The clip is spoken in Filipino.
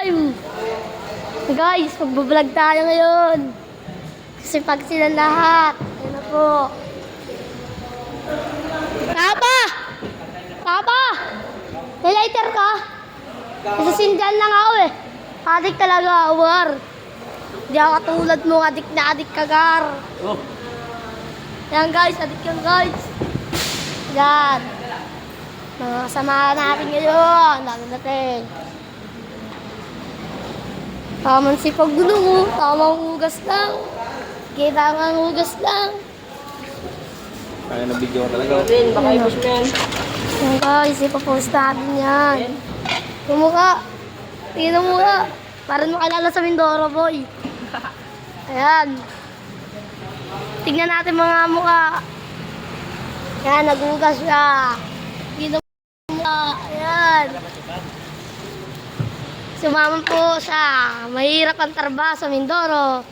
Guys, magbablog tayo ngayon. Kasi pag sila lahat, ayun na po. Papa! Papa! May lighter ka? Nasasindihan lang ako eh. Adik talaga, war. Hindi ako katulad mo, adik na adik ka, Gar. Oh. Yan guys, adik yan guys. Yan. Mga kasama natin ngayon. Dami natin. Tamang sipag gulong, tamang hugas lang. Sige, tamang hugas lang. Kaya na video talaga. Rin, baka i-push mo yan. Yan guys, ipapost natin yan. Yung mukha. Tingnan mo mukha. Parang makalala sa Mindoro, boy. Ayan. Tingnan natin mga mukha. Yan, naghugas siya. Tingnan mo mukha. Ayan. Sumaman po siya. Mahirap ang trabaho sa Mindoro.